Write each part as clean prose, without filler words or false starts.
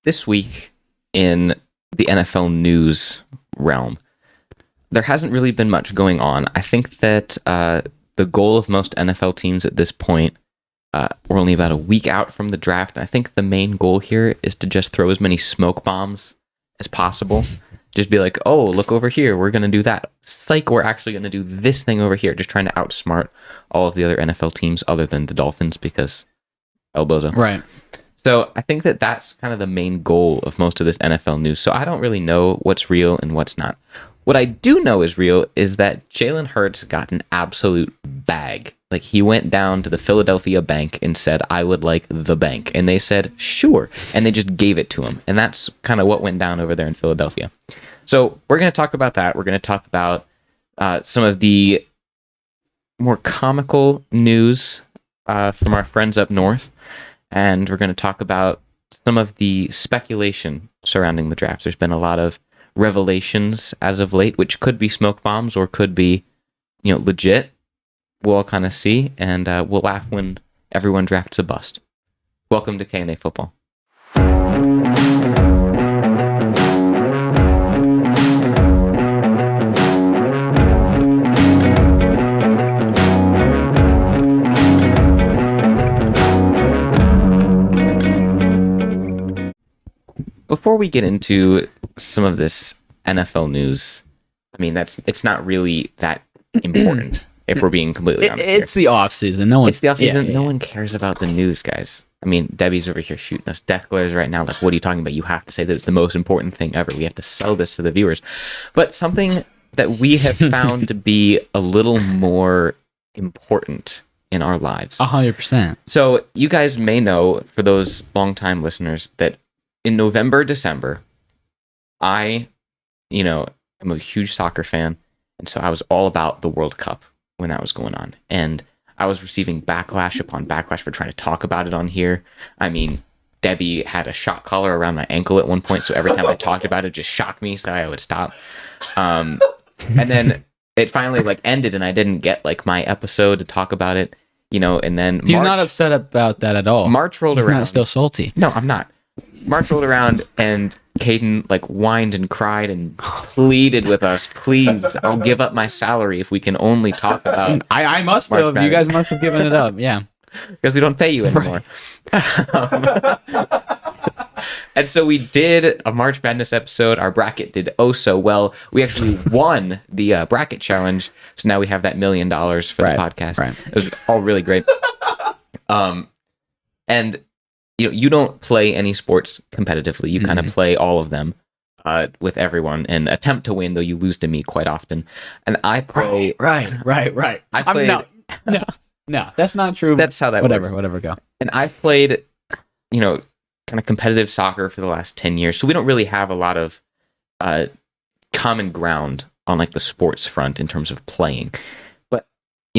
this week in the NFL news realm, there hasn't really been much going on. I think that the goal of most NFL teams at this point, we're only about a week out from the draft. And I think the main goal here is to just throw as many smoke bombs as possible. Just be like, oh, look over here. We're going to do that. Psych, we're actually going to do this thing over here. Just trying to outsmart all of the other NFL teams other than the Dolphins because El Bozo. Right. So I think that that's kind of the main goal of most of this NFL news. So I don't really know what's real and what's not. What I do know is real is that Jalen Hurtz got an absolute bag. Like, he went down to the Philadelphia bank and said, I would like the bank. And they said, sure. And they just gave it to him. And that's kind of what went down over there in Philadelphia. So we're going to talk about that. We're going to talk about some of the more comical news from our friends up north. And we're going to talk about some of the speculation surrounding the draft. There's been a lot of revelations as of late, which could be smoke bombs or could be, legit. We'll all kind of see, and we'll laugh when everyone drafts a bust. Welcome to K&A Football. Before we get into some of this NFL news, I mean, it's not really that important if we're being completely honest. It's the off season. It's the off season. No one cares about the news, guys. I mean, Debbie's over here shooting us death glares right now. Like, what are you talking about? You have to say that it's the most important thing ever. We have to sell this to the viewers. But something that we have found to be a little more important in our lives. 100%. So you guys may know, for those longtime listeners, that in November, December, I, am a huge soccer fan. And so I was all about the World Cup when that was going on. And I was receiving backlash upon backlash for trying to talk about it on here. I mean, Debbie had a shock collar around my ankle at one point. So every time I talked about it, just shocked me. So I would stop. And then it finally ended and I didn't get my episode to talk about it, and then He's not upset about that at all. March rolled around. Not still salty. No, I'm not. March rolled around and Kadin whined and cried and pleaded with us, please, I'll give up my salary if we can only talk about I must have. You guys must have given it up. Yeah. Because we don't pay you anymore. Right. And so we did a March Madness episode. Our bracket did oh so well. We actually won the bracket challenge. So now we have that $1 million for the podcast. Right. It was all really great. And you don't play any sports competitively. You kind of play all of them with everyone and attempt to win, though you lose to me quite often. And I play... Right. I played... No, that's not true. That's how that works. Whatever, go. And I played, kind of competitive soccer for the last 10 years. So we don't really have a lot of common ground on the sports front in terms of playing. But,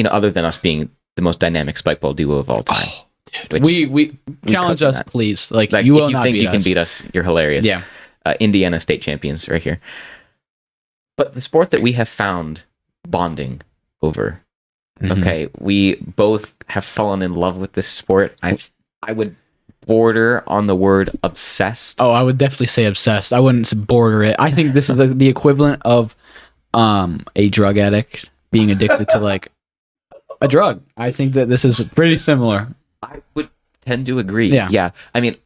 other than us being the most dynamic spike ball duo of all time. Oh. Dude, we challenge us, that. Please. You will not beat us. If you think you can beat us, you're hilarious. Yeah. Indiana state champions right here. But the sport that we have found bonding over, okay, we both have fallen in love with this sport. I would border on the word obsessed. Oh, I would definitely say obsessed. I wouldn't border it. I think this is the equivalent of a drug addict being addicted to a drug. I think that this is pretty similar. I would tend to agree. Yeah. I mean,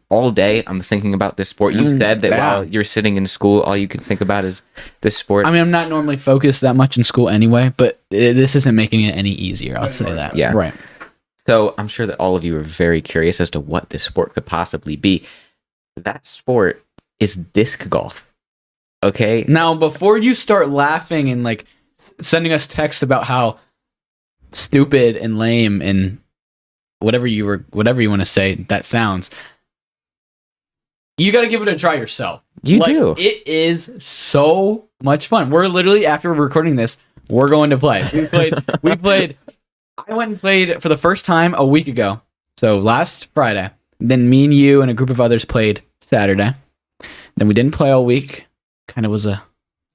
all day I'm thinking about this sport. You said that while you're sitting in school, all you can think about is this sport. I mean, I'm not normally focused that much in school anyway, but this isn't making it any easier. I'll say that. Yeah. Right. So I'm sure that all of you are very curious as to what this sport could possibly be. That sport is disc golf. Okay. Now, before you start laughing and sending us texts about how stupid and lame and whatever you want to say that sounds, you got to give it a try yourself. You do. It is so much fun. We're literally, after recording this, we're going to play. We played. I went and played for the first time a week ago. So last Friday. Then me and you and a group of others played Saturday. Then we didn't play all week. Kind of was a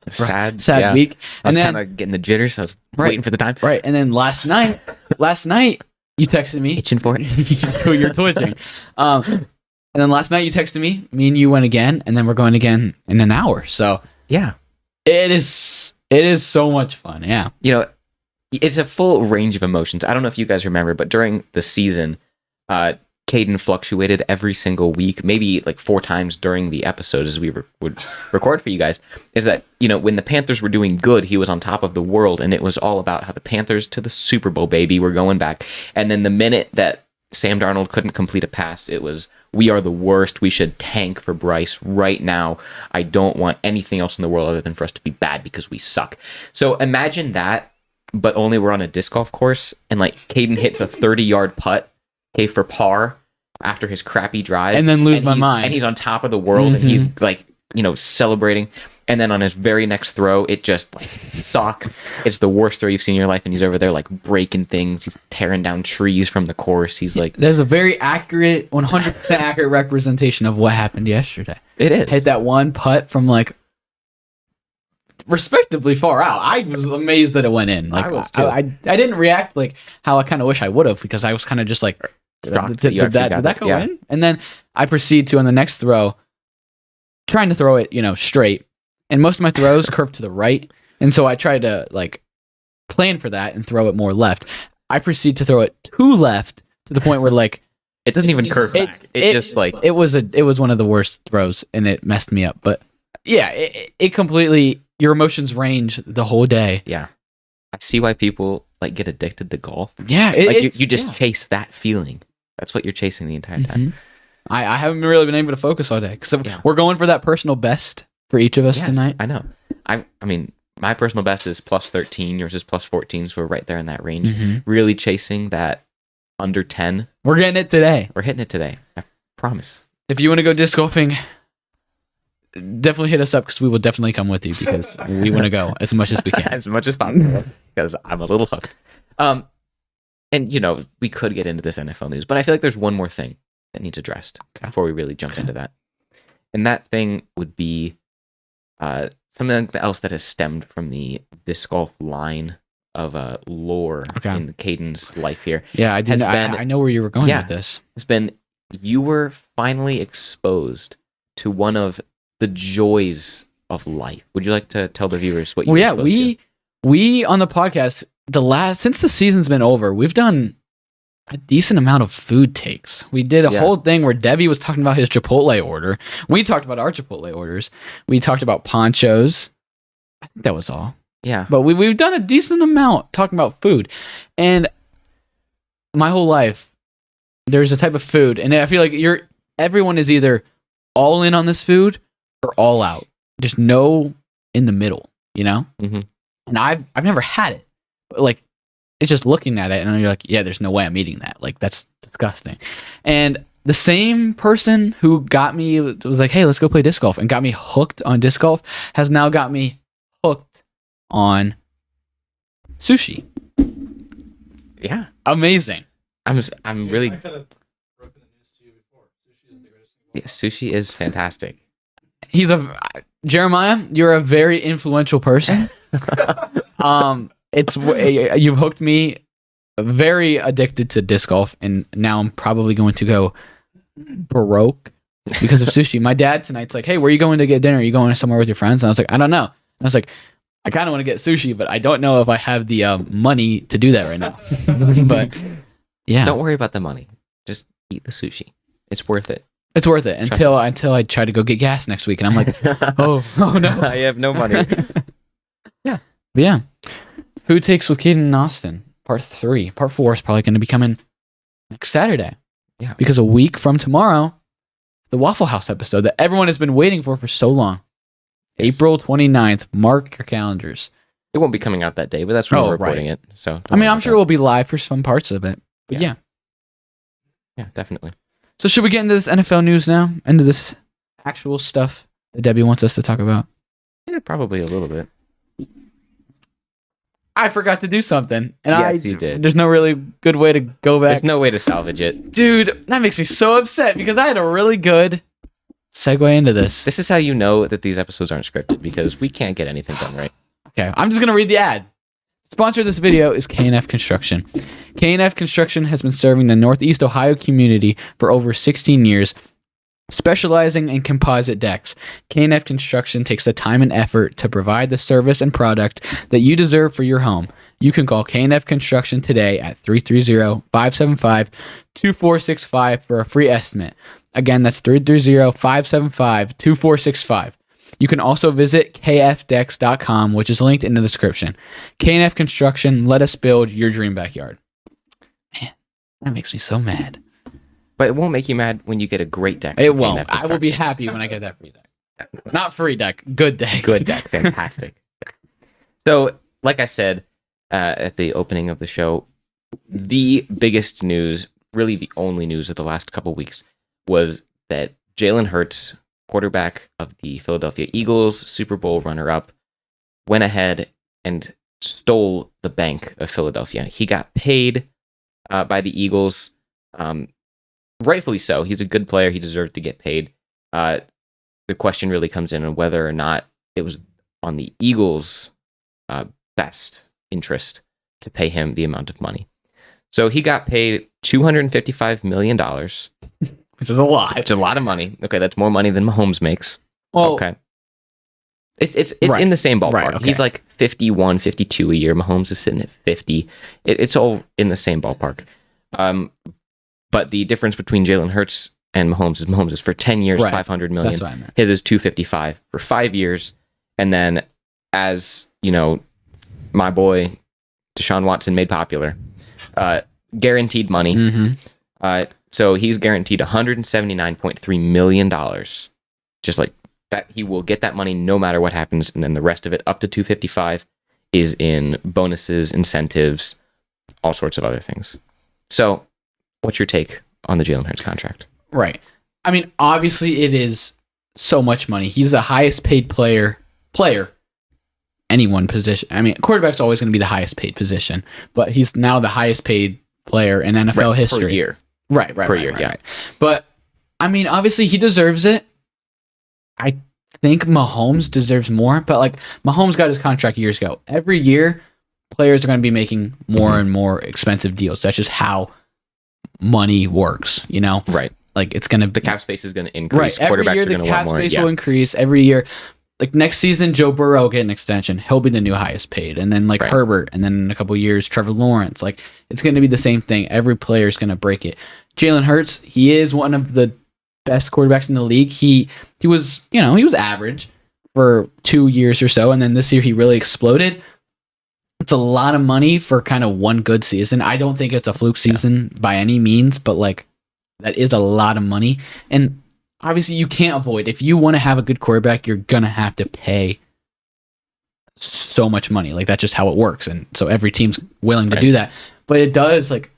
sad week. I was kind of getting the jitters. So I was waiting for the time. Right. And then last night, you texted me. Itching for it. So you're twitching. And then last night you texted me and you went again, and then we're going again in an hour. So Yeah. it is so much fun. Yeah. You know, it's a full range of emotions. I don't know if you guys remember, but during the season, Kadin fluctuated every single week, maybe like 4 times during the episode as we would record for you guys. Is that, you know, when the Panthers were doing good, he was on top of the world, and it was all about how the Panthers to the Super Bowl, baby, we're going back. And then the minute that Sam Darnold couldn't complete a pass, it was, we are the worst. We should tank for Bryce right now. I don't want anything else in the world other than for us to be bad because we suck. So imagine that, but only we're on a disc golf course, and like Kadin hits a 30-yard putt, okay, for par after his crappy drive, And then lose my mind. And he's on top of the world, and he's like, you know, celebrating. And then on his very next throw, it just like sucks. It's the worst throw you've seen in your life, and he's over there like breaking things. He's tearing down trees from the course. He's like, there's a very accurate, 100% accurate representation of what happened yesterday. it is. Hit that one putt from like respectively far out. I was amazed that it went in. Like I was too. I didn't react like how I kind of wish I would have, because I was kind of just like, Shocked did you actually got that go yeah. in? And then I proceed to, on the next throw, trying to throw it, you know, straight. And most of my throws curve to the right. And so I tried to like plan for that and throw it more left. I proceed to throw it to left to the point where like It doesn't even curve back. It just like, it was one of the worst throws, and it messed me up. But yeah, it completely, your emotions range the whole day. yeah. I see why people like get addicted to golf. Yeah, Like you just chase that feeling. That's what you're chasing the entire time. I haven't really been able to focus all day because we're going for that personal best for each of us tonight. I know. I mean, my personal best is plus 13. Yours is plus 14. So we're right there in that range. Really chasing that under 10. We're getting it today. We're hitting it today. I promise. If you want to go disc golfing, definitely hit us up, because we will definitely come with you, because we want to go as much as we can. As much as possible, because I'm a little hooked. And you know, we could get into this NFL news, but I feel like there's one more thing that needs addressed before we really jump into that. And that thing would be something else that has stemmed from the disc golf line of lore in Kadin's life here. Yeah, I know where you were going with this. It's been, you were finally exposed to one of the joys of life. Would you like to tell the viewers what you were exposed to? We on the podcast, since the season's been over, we've done a decent amount of food takes. We did a whole thing where Debbie was talking about his Chipotle order. We talked about our Chipotle orders. We talked about ponchos. I think that was all. Yeah. But we've done a decent amount talking about food. And my whole life, there's a type of food, and I feel like everyone is either all in on this food or all out. There's no in the middle, you know? Mm-hmm. And I've never had it. But like, it's just looking at it, and you're like, yeah, there's no way I'm eating that. Like, that's disgusting. And the same person who got me, was like, hey, let's go play disc golf, and got me hooked on disc golf, has now got me hooked on sushi. Yeah. Amazing. I'm really. I could have broken the news to you before. Sushi is the greatest thing. Yeah, sushi is fantastic. Jeremiah, you're a very influential person. You've hooked me, very addicted to disc golf, and now I'm probably going to go broke because of sushi. My dad tonight's like, hey, where are you going to get dinner? Are you going somewhere with your friends? And I was like, I don't know. And I was like, I kind of want to get sushi, but I don't know if I have the money to do that right now. But yeah, Don't worry about the money. Just eat the sushi. It's worth it. it's worth it until I try to go get gas next week, and I'm like, oh no, I have no money. But yeah, food takes with Kadin and Austin, part 3. Part 4 is probably going to be coming next Saturday. Yeah, because a week from tomorrow, the Waffle House episode that everyone has been waiting for so long. Yes. April 29th. Mark your calendars. It won't be coming out that day, but that's when we're recording it. So I mean, I'm sure we'll be live for some parts of it. But yeah. Yeah, definitely. So should we get into this NFL news now? Into this actual stuff that Debbie wants us to talk about? Yeah, probably a little bit. I forgot to do something. And Yes, you did. There's no really good way to go back. There's no way to salvage it. Dude, that makes me so upset because I had a really good segue into this. This is how you know that these episodes aren't scripted, because we can't get anything done right. Okay, I'm just going to read the ad. Sponsor of this video is K&F Construction. K&F Construction has been serving the Northeast Ohio community for over 16 years Specializing in composite decks, K&F Construction takes the time and effort to provide the service and product that you deserve for your home. You can call K&F Construction today at 330-575-2465 for a free estimate. Again, that's 330-575-2465. You can also visit kfdex.com, which is linked in the description. K&F Construction, let us build your dream backyard. Man, that makes me so mad. But it won't make you mad when you get a great deck. It won't. I will be happy when I get that free deck. Not free deck, good deck. Good deck, fantastic. So, like I said at the opening of the show, the biggest news, really the only news of the last couple weeks, was that Jalen Hurtz, quarterback of the Philadelphia Eagles, Super Bowl runner-up, went ahead and stole the bank of Philadelphia. He got paid by the Eagles, rightfully so. He's a good player. He deserved to get paid. The question really comes in on whether or not it was on the Eagles' best interest to pay him the amount of money. So he got paid $255 million. Which is a lot. It's a lot of money. Okay, that's more money than Mahomes makes. Well, okay. It's right. in the same ballpark. Right, okay. He's like 51, 52 a year. Mahomes is sitting at 50. It's all in the same ballpark. But the difference between Jalen Hurtz and Mahomes is for 10 years, Right. $500 million. That's what I meant. His is 255 for 5 years. And then, as you know, my boy Deshaun Watson made popular, guaranteed money. Mm-hmm. So he's guaranteed $179.3 million. Just like that, he will get that money no matter what happens. And then the rest of it, up to 255, is in bonuses, incentives, all sorts of other things. So what's your take on the Jalen Hurts contract? Right. I mean, obviously it is so much money. He's the highest paid player, any one position. I mean, quarterback's always going to be the highest paid position, but he's now the highest paid player in NFL history. Per year. Right. Per year, yeah. Right. But, I mean, obviously he deserves it. I think Mahomes deserves more, but like Mahomes got his contract years ago. Every year, players are going to be making more and more expensive deals. That's just how money works, you know? Right. Like it's going to... The cap space is going to increase. Right. Every Quarterbacks year are going the to want cap more. space Yeah. will increase. Every year, like next season, Joe Burrow will get an extension. He'll be the new highest paid. And then like Right. Herbert, and then in a couple of years, Trevor Lawrence. Like it's going to be the same thing. Every player is going to break it. Jalen Hurts, he is one of the best quarterbacks in the league. He was, he was average for 2 years or so, and then this year he really exploded. It's a lot of money for kind of one good season. I don't think it's a fluke season by any means, but like that is a lot of money. And obviously you can't avoid, if you want to have a good quarterback, you're going to have to pay so much money. Like that's just how it works. And so every team's willing to do that. But it does, like,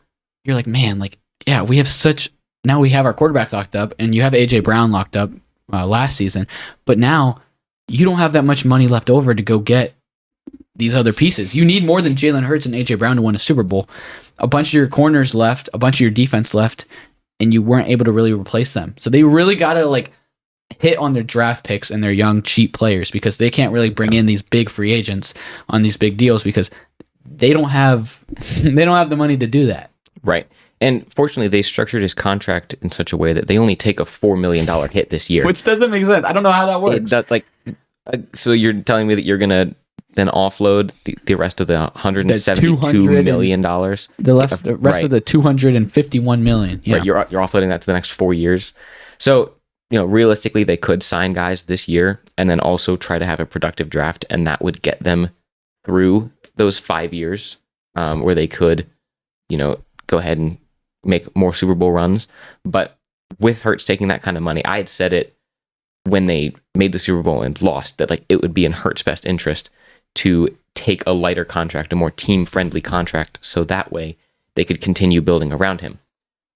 you're like, man, like, yeah, we have our quarterback locked up, and you have AJ Brown locked up last season, but now you don't have that much money left over to go get these other pieces. You need more than Jalen Hurts and AJ Brown to win a Super Bowl. A bunch of your corners left, a bunch of your defense left, and you weren't able to really replace them. So they really got to like hit on their draft picks and their young cheap players, because they can't really bring in these big free agents on these big deals because they don't have the money to do that. Right. And fortunately, they structured his contract in such a way that they only take a $4 million hit this year. Which doesn't make sense. I don't know how that works. So you're telling me that you're going to then offload the rest of the $172 million? The rest of the $251 million. Yeah. Right, you're offloading that to the next 4 years. So, realistically, they could sign guys this year and then also try to have a productive draft, and that would get them through those 5 years where they could, go ahead and make more Super Bowl runs. But with Hurts taking that kind of money, I had said it when they made the Super Bowl and lost, that like it would be in Hurts' best interest to take a lighter contract, a more team-friendly contract, so that way they could continue building around him.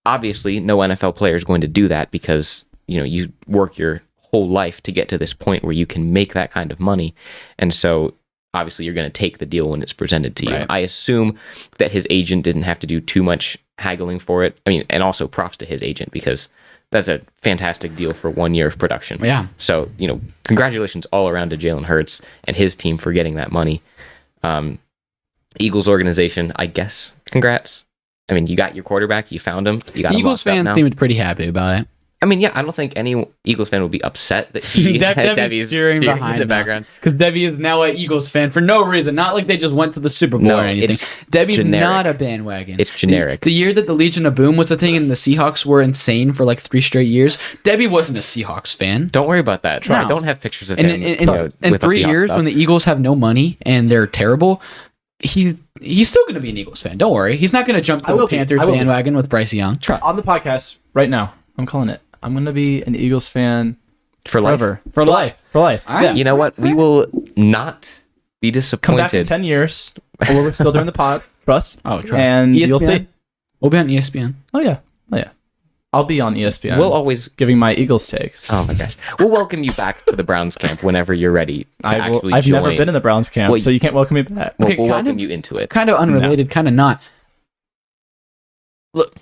Obviously, no NFL player is going to do that because, you work your whole life to get to this point where you can make that kind of money. And so obviously you're going to take the deal when it's presented to you. Right. I assume that his agent didn't have to do too much haggling for it. I mean, and also props to his agent, because that's a fantastic deal for 1 year of production. Yeah. So, congratulations all around to Jalen Hurts and his team for getting that money. Eagles organization, I guess, congrats. I mean, you got your quarterback, you found him. You got him Eagles locked up fans now. seemed pretty happy about it. I mean, yeah, I don't think any Eagles fan would be upset that he Debbie's cheering behind in the now. background. Because Debbie is now an Eagles fan for no reason. Not like they just went to the Super Bowl No, or anything. it's Debbie's generic. not a bandwagon. It's generic. The year that the Legion of Boom was a thing and the Seahawks were insane for like 3 straight years, Debbie wasn't a Seahawks fan. Don't worry about that. No. I don't have pictures of And him in with a 3 Seahawks years, stuff. when the Eagles have no money and they're terrible, he's still going to be an Eagles fan. Don't worry. He's not going to jump I to the will be. Panthers I will be. bandwagon with Bryce Young. On the podcast right now, I'm calling it. I'm going to be an Eagles fan for life. Forever. For life. for life. All right. Yeah. You know what? We will not be Come back in disappointed. 10 years. Or we're still doing the pod. Trust. Oh, trust. And you'll ESPN? see. We'll be on ESPN. Oh, yeah. I'll be on ESPN. We'll always. giving my Eagles takes. Oh my gosh. We'll welcome you back to the Browns camp whenever you're ready to actually I've join. never been in the Browns camp, Well, so you can't welcome me back. We'll, Okay, we'll kind welcome of- you into it. Kind of unrelated, kind of not. Look,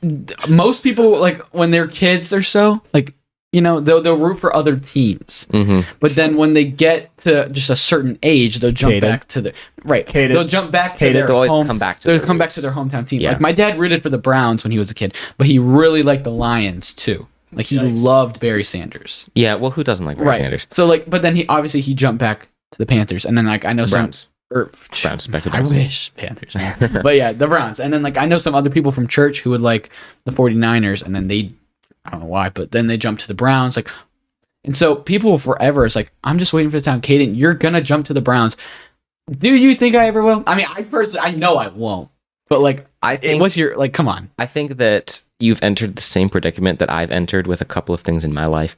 most people, like, when they're kids or so, like, you know, they'll root for other teams. Mm-hmm. But then when they get to just a certain age, they'll jump Kadin. back to the right. Kadin. They'll jump back to Kadin. their They'll always home. come back to They'll their come back roots. to their hometown team. Yeah. Like my dad rooted for the Browns when he was a kid, but he really liked the Lions too. Like he loved Barry Sanders. Yeah, well, who doesn't like Barry Sanders? So like, but then he jumped back to the Panthers, and then like I know Browns. Browns. Back to the I Browns. wish Panthers, man. But yeah, the Browns. And then like I know some other people from church who would like the 49ers, and then I don't know why, but then they jump to the Browns. Like, and so people forever is like, I'm just waiting for the time. Kadin, you're gonna jump to the Browns. Do you think I ever will? I mean, I know I won't. But like, I think what's your like? Come on. I think that you've entered the same predicament that I've entered with a couple of things in my life.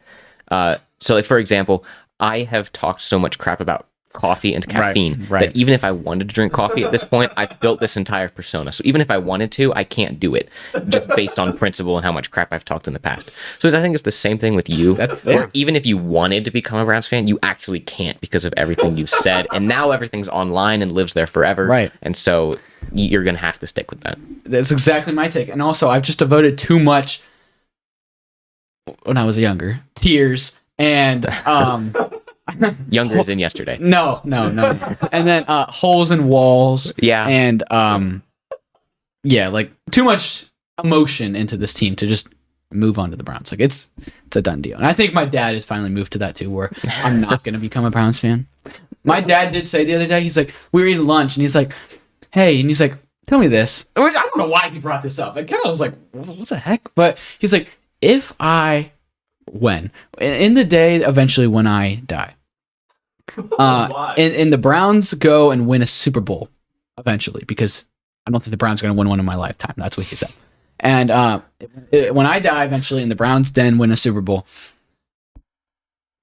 So, like for example, I have talked so much crap about coffee and caffeine right. that even if I wanted to drink coffee at this point, I've built this entire persona. So even if I wanted to, I can't do it just based on principle and how much crap I've talked in the past. So I think it's the same thing with you. Where even if you wanted to become a Browns fan, you actually can't because of everything you've said. And now everything's online and lives there forever. Right. And so you're going to have to stick with that. That's exactly my take. And also, I've just devoted too much when I was younger. Tears and Younger as in yesterday. no. And then holes in walls. Yeah. And yeah, like too much emotion into this team to just move on to the Browns. Like it's a done deal. And I think my dad has finally moved to that too, where I'm not gonna become a Browns fan. My dad did say the other day, he's like, we were eating lunch and he's like, hey, and he's like, tell me this. Or I don't know why he brought this up. I kind of was like, what the heck? But he's like, when in the day eventually when I die, and the Browns go and win a Super Bowl eventually, because I don't think the Browns are going to win one in my lifetime. That's what he said. And when I die eventually and the Browns then win a Super Bowl,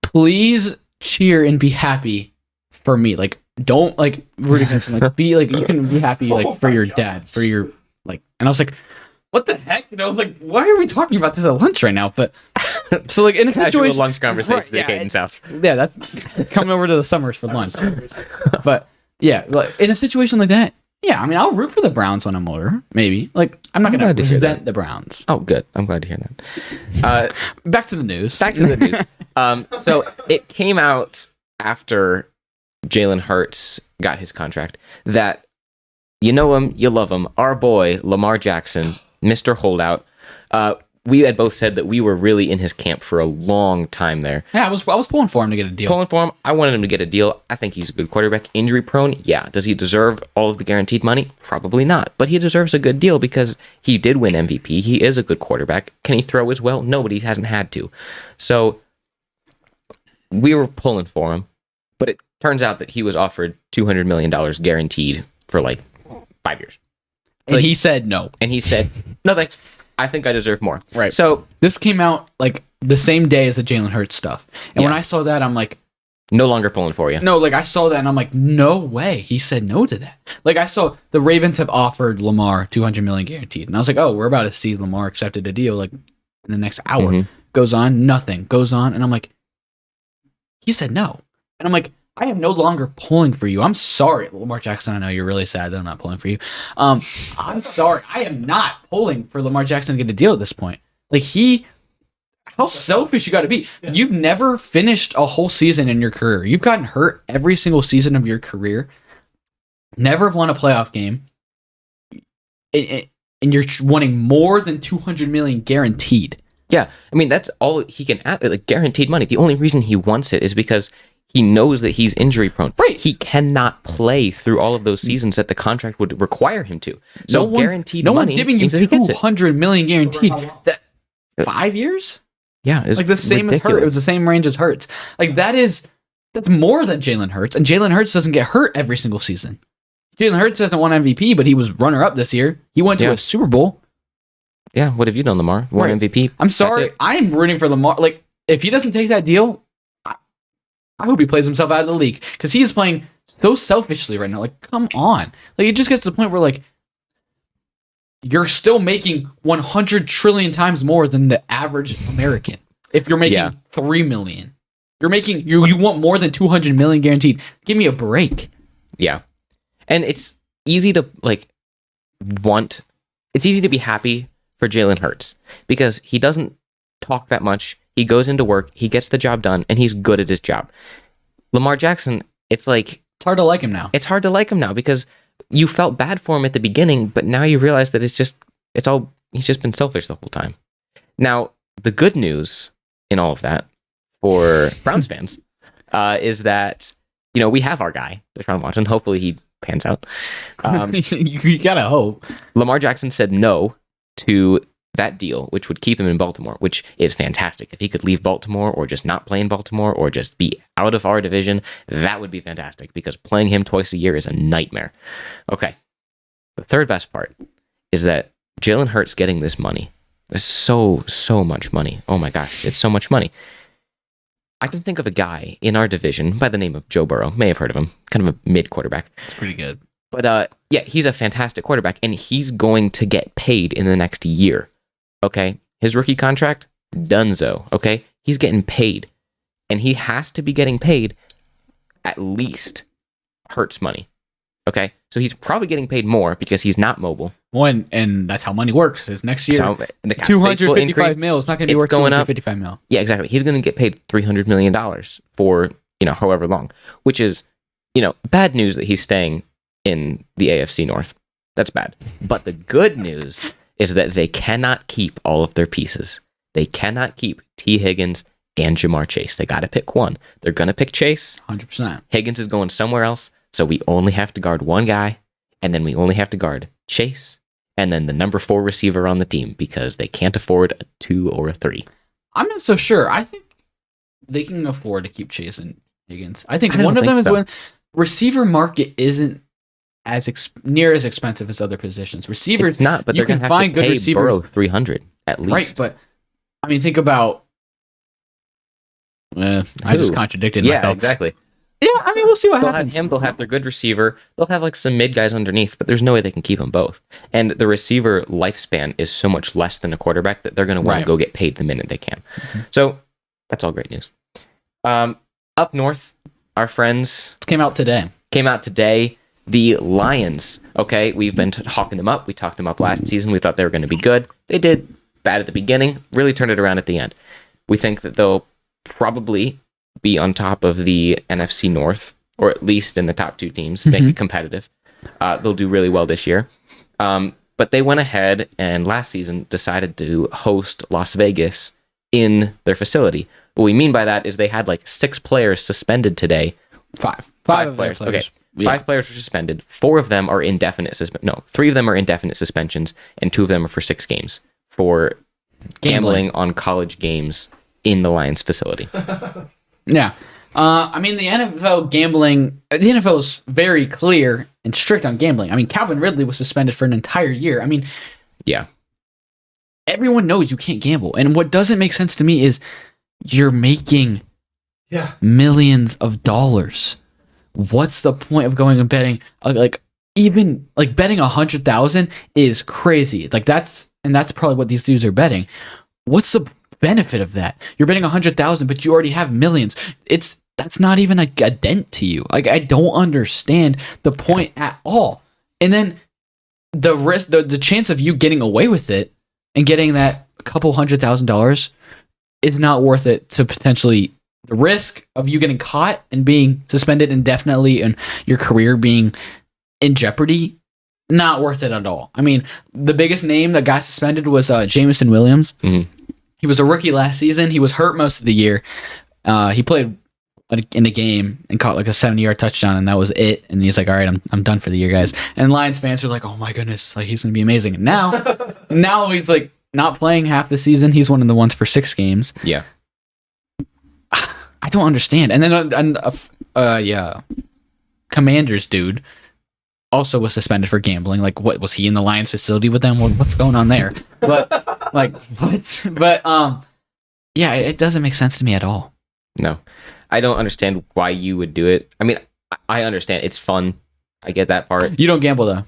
please cheer and be happy for me. Like, don't like root against him. Like, be like, you can be happy like for your dad, for your like. And I was like, what the heck? And I was like, why are we talking about this at lunch right now? But so like in a Casual situation, lunch conversation Right, at Caden's house. yeah, that's coming over to the Summers for lunch. But yeah, like in a situation like that, yeah, I mean, I'll root for the Browns when I'm older, maybe. Like, I'm not I'm going glad to to hear resent that. the Browns. Oh, good. I'm glad to hear that. Back to the news. Back to the news. So it came out after Jalen Hurtz got his contract that you know him, you love him. Our boy, Lamar Jackson, Mr. Holdout. We had both said that we were really in his camp for a long time there. Yeah, I was pulling for him to get a deal. Pulling for him, I wanted him to get a deal. I think he's a good quarterback. Injury prone, yeah. Does he deserve all of the guaranteed money? Probably not. But he deserves a good deal because he did win MVP. He is a good quarterback. Can he throw as well? No, but he hasn't had to. So we were pulling for him. But it turns out that he was offered $200 million guaranteed for like 5 years. And he said no. And he said, no thanks. I think I deserve more. Right. So This came out like the same day as the Jalen Hurts stuff. And when Yeah. I saw that, I'm like, no longer pulling for you. no, like I saw that and I'm like, no way. He said no to that. Like I saw the Ravens have offered Lamar $200 million guaranteed. And I was like, oh, we're about to see Lamar accepted a deal like in the next hour. Mhm. Goes on, nothing. Goes on. And I'm like, he said no. And I'm like, I am no longer pulling for you. I'm sorry, Lamar Jackson. I know you're really sad that I'm not pulling for you. I'm sorry. I am not pulling for Lamar Jackson to get a deal at this point. Like how selfish you got to be. Yeah. You've never finished a whole season in your career. You've gotten hurt every single season of your career. Never have won a playoff game. And you're wanting more than $200 million guaranteed. Yeah, I mean that's all he can like guaranteed money. The only reason he wants it is because he knows that he's injury prone. Right. He cannot play through all of those seasons that the contract would require him to. So guaranteed no money one's giving you means that he gets it. $200 million guaranteed. Over how long? That 5 years? Yeah, it's Like the same as Hurts. It ridiculous. was the same range as Hurts. Like that's more than Jalen Hurts, and Jalen Hurts doesn't get hurt every single season. Jalen Hurts hasn't won MVP, but he was runner up this year. He went to a Super Bowl. Yeah, what have you done, Lamar? One Right. MVP. I'm That's sorry. it. I'm rooting for Lamar. Like, if he doesn't take that deal, I hope he plays himself out of the league because he is playing so selfishly right now. Like, come on. Like, it just gets to the point where, like, you're still making 100 trillion times more than the average American. If you're making 3 million, you're making you want more than 200 million guaranteed. Give me a break. Yeah, and it's easy to It's easy to be happy for Jalen Hurts because he doesn't talk that much. He goes into work, he gets the job done, and he's good at his job. Lamar Jackson, it's hard to like him now. It's hard to like him now because you felt bad for him at the beginning, but now you realize that he's just been selfish the whole time. Now, the good news in all of that for Browns fans is that, we have our guy, Deshaun Watson. Hopefully he pans out. You gotta hope. Lamar Jackson said no to that deal, which would keep him in Baltimore, which is fantastic. If he could leave Baltimore or just not play in Baltimore or just be out of our division, that would be fantastic because playing him twice a year is a nightmare. Okay. The third best part is that Jalen Hurts getting this money. It's so much money. Oh my gosh, it's so much money. I can think of a guy in our division by the name of Joe Burrow. May have heard of him. Kind of a mid quarterback. It's pretty good. But yeah, he's a fantastic quarterback, and he's going to get paid in the next year. Okay? His rookie contract, donezo. Okay? He's getting paid. And he has to be getting paid at least Hurts money. Okay? So he's probably getting paid more because he's not mobile. One, and that's how money works. Is next year, So the cap space will 255 increase. mil. It's not going to be It's worth going up. 255 mil. Yeah, exactly. He's going to get paid $300 million for, however long, which is, bad news that he's staying in the AFC North. That's bad. But the good news is that they cannot keep all of their pieces. They cannot keep T. Higgins and Jamar Chase. They got to pick one. They're going to pick Chase. 100%. Higgins is going somewhere else, so we only have to guard one guy, and then we only have to guard Chase, and then the number 4 receiver on the team because they can't afford a 2 or a 3. I'm not so sure. I think they can afford to keep Chase and Higgins. I think I don't one of them think is so. when receiver market isn't as near as expensive as other positions. Receivers, It's not, but you they're going can to have find to good pay receivers. Burrow $300 at least. right? But I mean, think about. I just Who? contradicted Yeah, myself. exactly. Yeah, I mean, we'll see what They'll happens. have him. They'll have their good receiver. They'll have some mid guys underneath, but there's no way they can keep them both. And the receiver lifespan is so much less than a quarterback that they're going to want Right. to go get paid the minute they can. So that's all great news. Up north, our friends It came out today. came out today. The Lions. Okay, we've been hawking them up. We talked them up last season. We thought they were going to be good. They did bad at the beginning. Really turned it around at the end. We think that they'll probably be on top of the NFC North, or at least in the top 2 teams, make it competitive. They'll do really well this year. But they went ahead and last season decided to host Las Vegas in their facility. What we mean by that is they had 6 players suspended today. Five of Players. their Okay. Yeah. 5 players were suspended. 4 of them are indefinite 3 of them are indefinite suspensions, and 2 of them are for 6 games for gambling on college games in the Lions facility. Yeah. I mean, the NFL gambling, the NFL is very clear and strict on gambling. I mean, Calvin Ridley was suspended for an entire year. I mean, Yeah. everyone knows you can't gamble. And what doesn't make sense to me is you're making Yeah. millions of dollars. What's the point of going and betting? Even betting 100,000 is crazy. That's probably what these dudes are betting. What's the benefit of that? You're betting 100,000, but you already have millions. That's not even a dent to you. I don't understand the point at all. And then the risk, the chance of you getting away with it and getting that couple $100,000 is not worth it to potentially the risk of you getting caught and being suspended indefinitely and your career being in jeopardy. Not worth it at all. I mean, the biggest name that got suspended was Jameson Williams. Mhm. He was a rookie last season. He was hurt most of the year. He played in a game and caught like a 70-yard touchdown, and that was it. And he's like, all right, I'm done for the year, guys. And Lions fans were like, oh my goodness, like he's gonna be amazing. And now he's like not playing half the season. He's one of the ones for 6 games. Yeah. I don't understand. And then Commanders dude also was suspended for gambling. Like, what was he in the Lions facility with them? What's going on there? But like, what? But yeah, it doesn't make sense to me at all. No, I don't understand why you would do it. I mean, I understand it's fun. I get that part. You don't gamble though.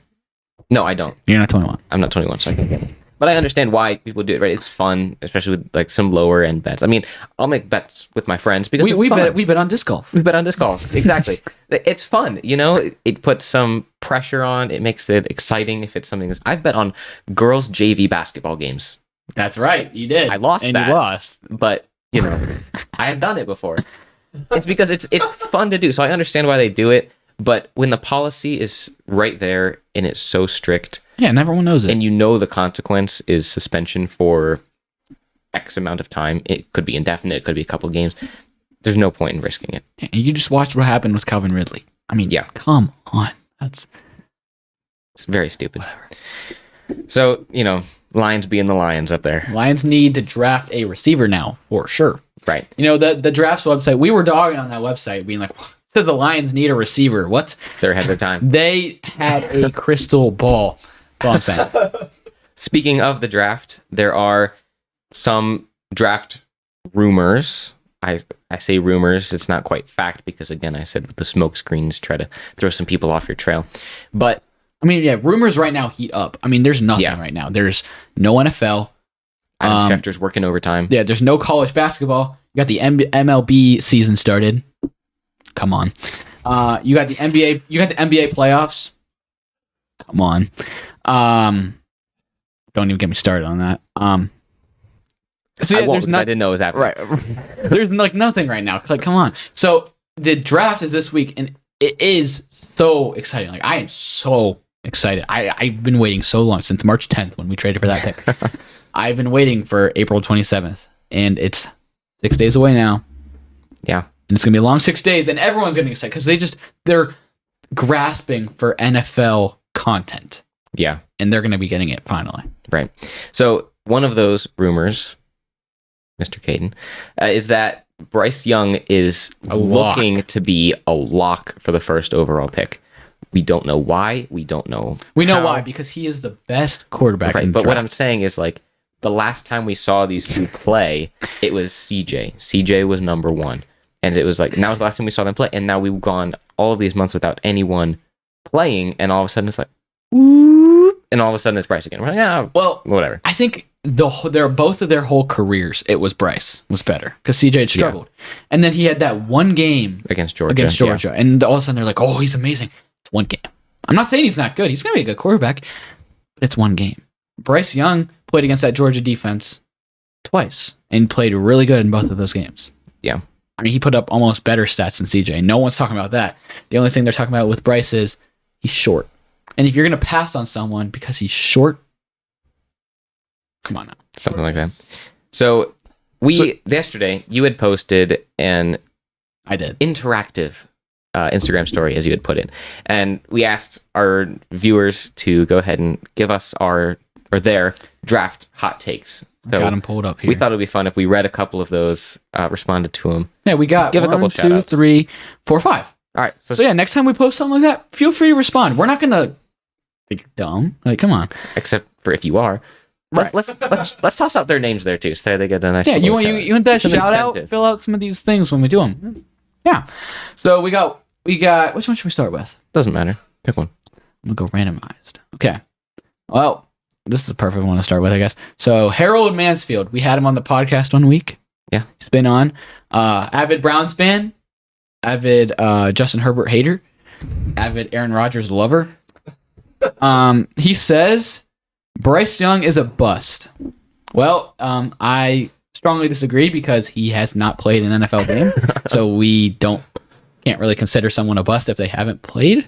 No, I don't. You're not 21. I'm not 21, so I can't gamble. But I understand why people do it, right? It's fun, especially with like some lower end bets. I mean, I'll make bets with my friends because we bet on disc golf. We bet on disc golf. Exactly. It's fun, you know? It puts some pressure on. It makes it exciting if it's something that's... I've bet on girls' JV basketball games. That's right. You did. I lost and that. You lost. But, you know, I have done it before. It's because it's fun to do. So I understand why they do it. But when the policy is right there and it's so strict... Yeah, and everyone knows it. And you know the consequence is suspension for X amount of time. It could be indefinite. It could be a couple games. There's no point in risking it. And you just watched what happened with Calvin Ridley. I mean, yeah, come on. It's very stupid. Whatever. So, you know, Lions being the Lions up there. Lions need to draft a receiver now, for sure. Right. You know, the drafts website, we were dogging on that website, being like, it says the Lions need a receiver. What? They're ahead of their time. They had a crystal ball. That's all I'm saying. Speaking of the draft, there are some draft rumors. I say rumors. It's not quite fact because, again, I said with the smoke screens, try to throw some people off your trail. But, I mean, yeah, rumors right now heat up. I mean, there's nothing right now. There's no NFL. Adam Schefter's working overtime. Yeah, there's no college basketball. You got the MLB season started. Come on. You got the NBA. You got the NBA playoffs. Come on. Don't even get me started on that. So yeah, I didn't know it was happening. Right. There's like nothing right now. Like, come on. So the draft is this week, and it is so exciting. Like, I am so excited. I've been waiting so long since March 10th when we traded for that pick. I've been waiting for April 27th, and it's 6 days away now. Yeah. And it's gonna be a long 6 days, and everyone's getting excited because they're grasping for NFL content. Yeah. And they're gonna be getting it finally. Right. So one of those rumors, Mr. Kadin, is that Bryce Young is looking to be a lock for the first overall pick. We don't know why. We don't know. We know why, because he is the best quarterback. Right. In the but draft. what I'm saying is, like, the last time we saw these two play, it was CJ. CJ was number one. And it was like, now was the last time we saw them play. And now we've gone all of these months without anyone playing. And all of a sudden it's like, whoop, and all of a sudden it's Bryce again. We're like, yeah, well, whatever. I think both of their whole careers, it was Bryce was better because CJ had struggled. Yeah. And then he had that one game against Georgia. Yeah. And all of a sudden they're like, oh, he's amazing. It's one game. I'm not saying he's not good. He's going to be a good quarterback, but it's one game. Bryce Young played against that Georgia defense twice and played really good in both of those games. Yeah. I mean, he put up almost better stats than CJ. No one's talking about that. The only thing they're talking about with Bryce is he's short. And if you're going to pass on someone because he's short, come on now. Something like that. So yesterday you had posted an interactive Instagram story, as you had put it. And we asked our viewers to go ahead and give us their draft hot takes. So I got them pulled up here. We thought it would be fun if we read a couple of those, responded to them. Yeah, we got give 1, a couple 2, 3, 4, 5. All right. So yeah, next time we post something like that, feel free to respond. We're not gonna think you're dumb. Like, come on. Except for if you are. Right. Let's toss out their names there too, so they get a nice. Yeah, you want that shout out? Fill out some of these things when we do them. Yeah. So we got. Which one should we start with? Doesn't matter. Pick one. I'm gonna go randomized. Okay. Well, this is a perfect one to start with, I guess. So Harold Mansfield, we had him on the podcast 1 week. Yeah, he's been on. Avid Browns fan, avid Justin Herbert hater, avid Aaron Rodgers lover. He says Bryce Young is a bust. Well, I strongly disagree because he has not played an NFL game, so we can't really consider someone a bust if they haven't played.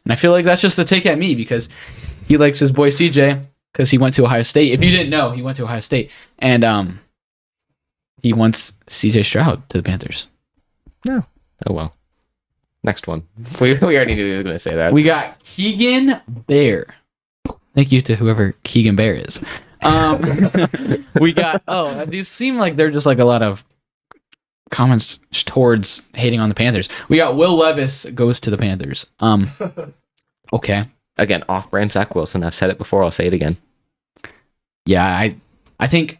And I feel like that's just a take at me because he likes his boy CJ because he went to Ohio State. If you didn't know, he went to Ohio State. And He wants CJ Stroud to the Panthers. No. Oh, well. Next one. We already knew he was going to say that. We got Keegan Bear. Thank you to whoever Keegan Bear is. We got, these seem like they're just like a lot of comments towards hating on the Panthers. We got Will Levis goes to the Panthers. Okay. Again, off-brand Zach Wilson. I've said it before. I'll say it again. Yeah, I think,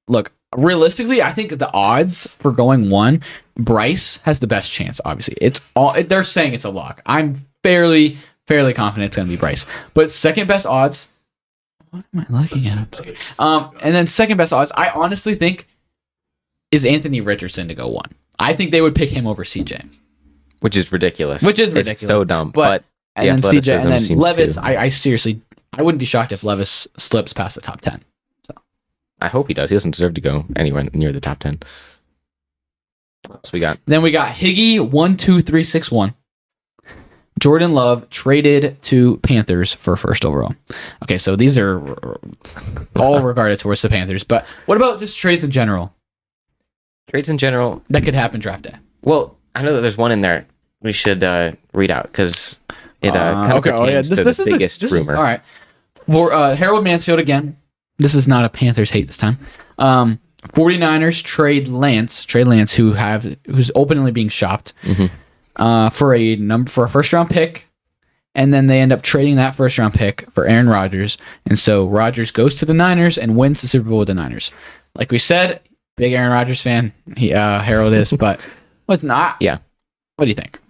look, realistically, I think the odds for going one, Bryce has the best chance, obviously. They're saying it's a lock. I'm fairly confident it's going to be Bryce. But second best odds, what am I looking at? And then second best odds, I honestly think is Anthony Richardson to go one. I think they would pick him over CJ. Which is ridiculous. It's so dumb. But the and then CJ and then seems Levis, to- I seriously, I wouldn't be shocked if Levis slips past the top 10. I hope he does. He doesn't deserve to go anywhere near the top 10. What else we got? Then we got Higgy 12361. Jordan Love traded to Panthers for first overall. Okay, so these are all regarded towards the Panthers. But what about just trades in general Trades in general. that could happen draft day? Well, I know that there's one in there we should read out because it kind of pertains to the biggest rumor. All right. For Harold Mansfield again. This is not a Panthers hate this time. 49ers trade Lance, who's openly being shopped for a first round pick, and then they end up trading that first round pick for Aaron Rodgers, and so Rodgers goes to the Niners and wins the Super Bowl with the Niners. Like we said, big Aaron Rodgers fan. Harold is, but what's not? Yeah. What do you think?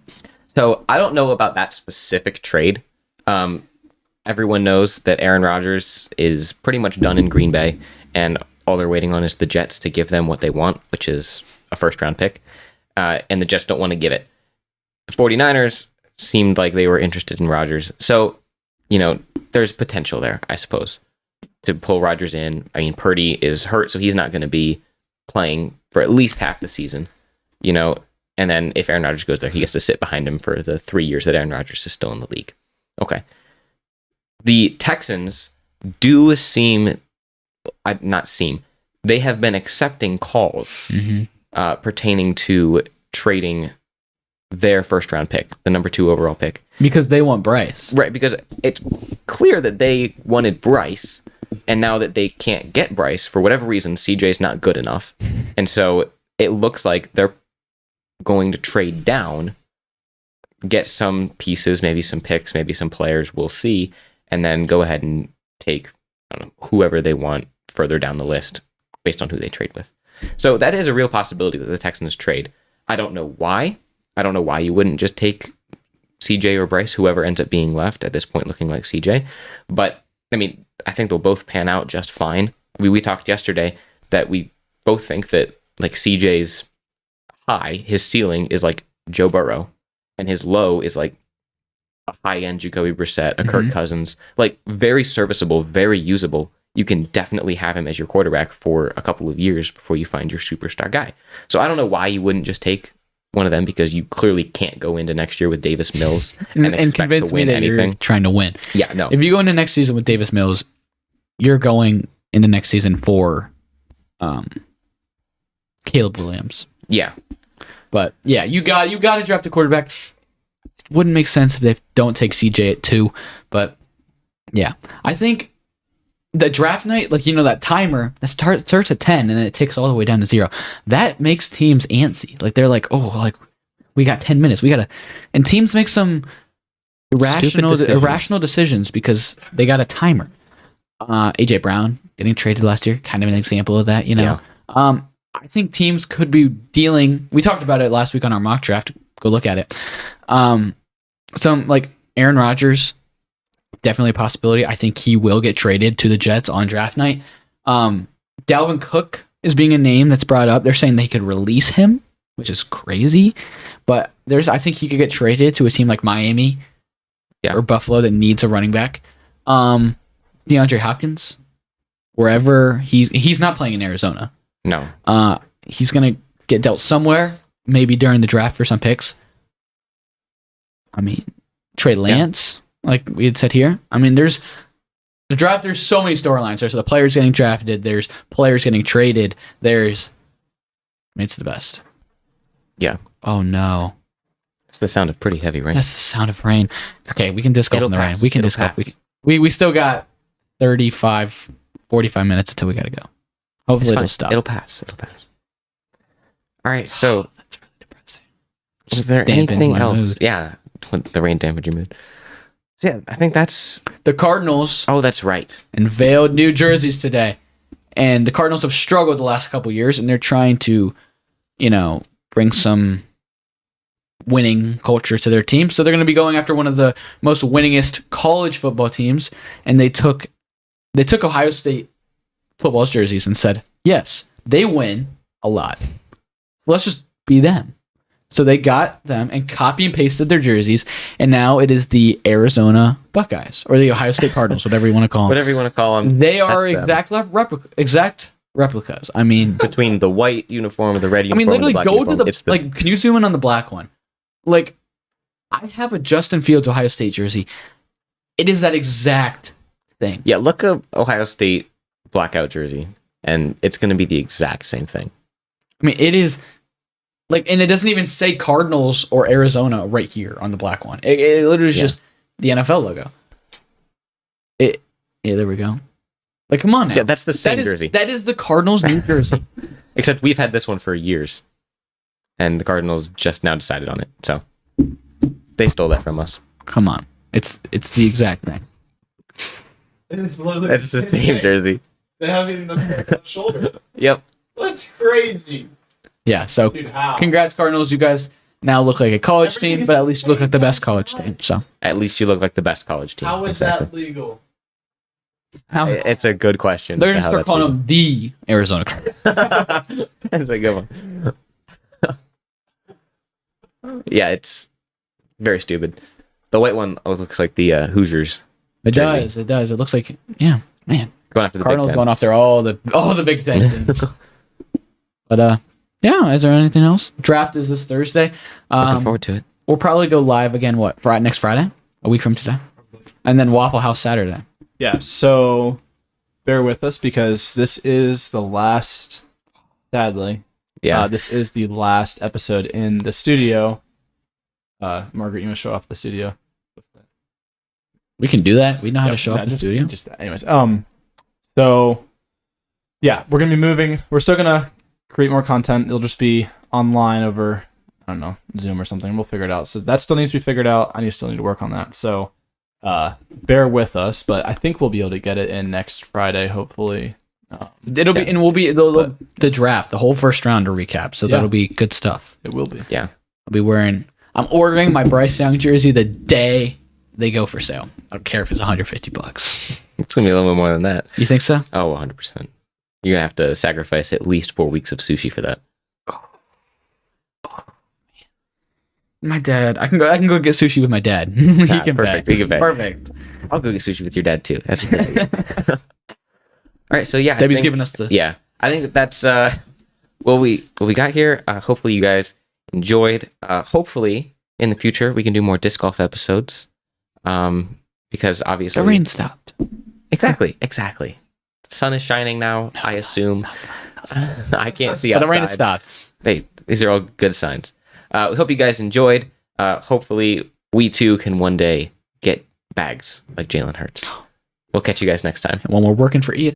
So I don't know about that specific trade. Everyone knows that Aaron Rodgers is pretty much done in Green Bay, and all they're waiting on is the Jets to give them what they want, which is a first-round pick, and the Jets don't want to give it. The 49ers seemed like they were interested in Rodgers, so, there's potential there, I suppose, to pull Rodgers in. I mean, Purdy is hurt, so he's not going to be playing for at least half the season, and then if Aaron Rodgers goes there, he gets to sit behind him for the 3 years that Aaron Rodgers is still in the league. Okay. The Texans do they have been accepting calls pertaining to trading their first round pick, the number 2 overall pick. Because they want Bryce. Right, because it's clear that they wanted Bryce, and now that they can't get Bryce, for whatever reason, CJ's not good enough. And so it looks like they're going to trade down, get some pieces, maybe some picks, maybe some players, we'll see, and then go ahead and take whoever they want further down the list based on who they trade with. So that is a real possibility that the Texans trade. I don't know why. I don't know why you wouldn't just take CJ or Bryce, whoever ends up being left at this point looking like CJ. But, I think they'll both pan out just fine. We talked yesterday that we both think that, like, CJ's high, his ceiling is like Joe Burrow, and his low is like a high-end Jacoby Brissett, a Kirk Cousins, like very serviceable, very usable. You can definitely have him as your quarterback for a couple of years before you find your superstar guy. So I don't know why you wouldn't just take one of them, because you clearly can't go into next year with Davis Mills and expect convince to win me that anything. you're trying to win. Yeah, no. If you go into next season with Davis Mills, you're going into next season for Caleb Williams. Yeah. But yeah, you got to draft a quarterback. It wouldn't make sense if they don't take CJ at 2, but yeah, I think the draft night, that timer that starts at 10 and then it ticks all the way down to 0. That makes teams antsy. Like they're like, we got 10 minutes. And teams make some irrational decisions because they got a timer. AJ Brown getting traded last year, kind of an example of that. Yeah. I think teams could be dealing. We talked about it last week on our mock draft. Go look at it. Some like Aaron Rodgers, definitely a possibility. I think he will get traded to the Jets on draft night. Dalvin Cook is being a name that's brought up. They're saying they could release him, which is crazy. But I think he could get traded to a team like Miami or Buffalo that needs a running back. DeAndre Hopkins, wherever he's not playing in Arizona. No. He's gonna get dealt somewhere, maybe during the draft for some picks. Trey Lance, like we had said here. There's the draft. There's so many storylines. There's the players getting drafted. There's players getting traded. There's mean, it's the best. Yeah. Oh no. It's the sound of pretty heavy rain. That's the sound of rain. It's okay. We can disc golf It'll in the rain. pass. We can It'll disc golf. pass. We still got 35, 45 minutes until we gotta go. Hopefully It's fine. it'll stop. It'll pass. It'll pass. All right. So, That's really depressing. is there dampened anything my else? mood. Yeah. The rain dampened your mood. So, yeah, I think that's. The Cardinals Oh, that's right. unveiled new jerseys today. And the Cardinals have struggled the last couple years, and they're trying to, bring some winning culture to their team. So they're going to be going after one of the most winningest college football teams, and they took Ohio State football's jerseys and said, yes, they win a lot. Let's just be them. So they got them and copy and pasted their jerseys, and now it is the Arizona Buckeyes or the Ohio State Cardinals, whatever you want to call them. Whatever you want to call them. They are That's them. exact replicas. I mean, Between the white uniform and the red I uniform. mean, literally and the black go uniform, to the it's the like. Can you zoom in on the black one? Like, I have a Justin Fields Ohio State jersey. It is that exact thing. Yeah, look up Ohio State blackout jersey, and it's going to be the exact same thing. I mean, it is like, and it doesn't even say Cardinals or Arizona right here on the black one. It literally is just the NFL logo. Yeah, there we go. Like, come on now. Yeah, that's the same jersey. That is the Cardinals' new jersey. Except we've had this one for years, and the Cardinals just now decided on it. So they stole that from us. Come on, it's the exact thing. It's literally It's the same jersey. They have even the shoulder. Yep. That's crazy. Yeah. So, Dude, how? congrats, Cardinals. You guys now look like a college Everything team, is but at the least you look same like the best size. college team. So, At least you look like the best college team. How is that legal? how It's a good question. they're as to gonna how start that's calling them the Arizona Cardinals. legal. That's a good one. Yeah, it's very stupid. The white one looks like the Hoosiers It jersey. does. It does. It looks like, yeah, man. going after the Cardinals Big Ten. going off there all the Big Ten teams. But yeah. Is there anything else? Draft is this Thursday. Looking forward to it. We'll probably go live again. What? Next Friday? A week from today, and then Waffle House Saturday. Yeah, so bear with us because this is the last, sadly, Yeah. this is the last episode in the studio. Margaret, you want to show off the studio? We can do that. We know how to Yep, show off the just, studio. Just that. Anyways, so yeah, we're gonna be moving. We're still gonna create more content. It'll just be online over, I don't know, Zoom or something. We'll figure it out. So that still needs to be figured out. Still need to work on that. So bear with us, but I think we'll be able to get it in next Friday, hopefully. It'll be, and we'll be the draft, the whole first round to recap. So that'll be good stuff. It will be. Yeah. I'll be wearing. I'm ordering my Bryce Young jersey the day they go for sale. I don't care if it's $150. It's going to be a little bit more than that. You think so? Oh, 100%. You're going to have to sacrifice at least 4 weeks of sushi for that. My dad. I can go get sushi with my dad. He Ah, can perfect. bet. We can bet. Perfect. I'll go get sushi with your dad, too. That's a good idea. All right, so yeah. I Debbie's think- giving us the. Yeah, I think that's what we got here. Hopefully you guys enjoyed. Hopefully in the future we can do more disc golf episodes. Because obviously The rain stopped. Exactly. The sun is shining now. I assume. I can't see But outside. the rain has stopped. Hey, these are all good signs. We hope you guys enjoyed. Hopefully we too can one day get bags like Jalen Hurtz. We'll catch you guys next time. When we're working for Ian.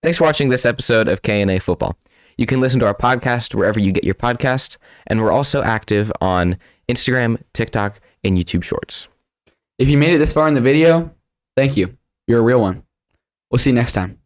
Thanks for watching this episode of K&A Football. You can listen to our podcast wherever you get your podcasts, and we're also active on Instagram, TikTok, and YouTube Shorts. If you made it this far in the video, thank you. You're a real one. We'll see you next time.